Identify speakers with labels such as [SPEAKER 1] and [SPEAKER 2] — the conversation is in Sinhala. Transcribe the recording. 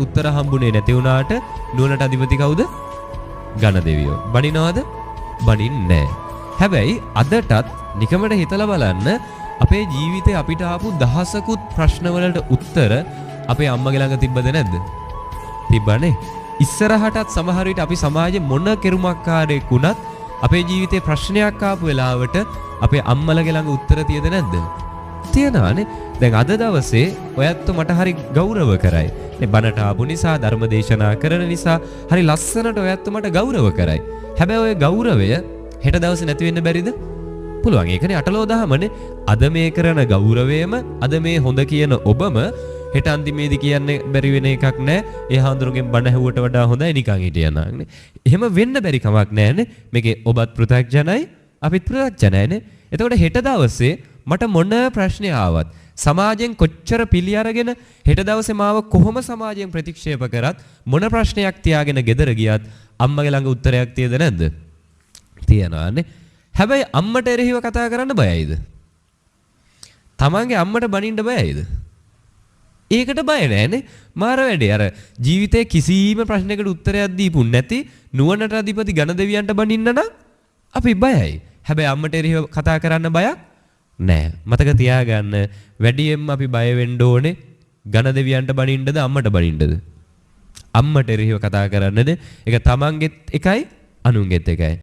[SPEAKER 1] උත්තර හම්බුනේ නැති වුණාට නුවණට අධිපති කවුද? ඝන දෙවියෝ. බණිනවද? බණින්නේ නැහැ. හැබැයි අදටත් නිකමට හිතලා බලන්න අපේ ජීවිතේ අපිට ආපු දහසකුත් ප්‍රශ්න වලට උත්තර අපේ අම්මගේ ළඟ තිබ්බද නැද්ද? තිබ්බනේ. ඉස්සරහටත් සමහර විට අපි සමාජයේ මොන කෙරුමක්කාරයෙක් වුණත් අපේ ජීවිතේ ප්‍රශ්නයක් ආපු වෙලාවට අපේ අම්මලගේ ළඟ උත්තර තියද නැද්ද? තියනවානේ. දැන් අද දවසේ ඔයත් මට හරි ගෞරව කරයි. මේ බණට ආපු නිසා ධර්ම දේශනා කරන නිසා හරි ලස්සනට ඔයත් මට ගෞරව කරයි. හැබැයි ඔය ගෞරවය හෙට දවසේ නැති වෙන්න බැරිද? පුළුවන්. ඒකනේ අටලෝ දහමනේ. අද මේ කරන ගෞරවයම අද මේ හොඳ කියන ඔබම හෙට අන්තිමේදී කියන්නේ බැරි වෙන එකක් නෑ. ඒ හාමුදුරුවන්ගෙන් බණ ඇහුවට වඩා හොඳයි නිකන් හිටියනානේ. එහෙම වෙන්න බැරි කමක් නෑනේ. මේකේ ඔබත් පෘථග්ජනයි අපිත් පෘථග්ජනයිනේ. එතකොට හෙට දවසේ මට මොන ප්‍රශ්නේ ආවත් සමාජයෙන් කොච්චර පිළි අරගෙන හෙට දවසේ මාව කොහොම සමාජයෙන් ප්‍රතික්ෂේප කරත් මොන ප්‍රශ්නයක් තියාගෙන ගෙදර ගියත් අම්මගේ ළඟ උත්තරයක් තියෙද නැද්ද? තියනවානේ. හැබැයි අම්මට එරෙහිව කතා කරන්න බයයිද? තමන්ගේ අම්මට බනින්න බයයිද? ඒකට බය නැහැනේ. මාර වැඩේ අර ජීවිතේ කිසිම ප්‍රශ්නයකට උත්තරයක් දීපු නැති නුවණට අධිපති ඝන දෙවියන්ට බනින්න නම් අපි බයයි. හැබැයි අම්මට එරෙහිව කතා කරන්න බයක් නෑ. මතක තියාගන්න වැඩියෙන්ම අපි බය වෙන්න ඕනේ ඝන දෙවියන්ට බනින්නද අම්මට බනින්නද? අම්මට එරෙහිව කතා කරන්නද? ඒක තමන්ගෙත් එකයි අනුන්ගෙත් එකයි.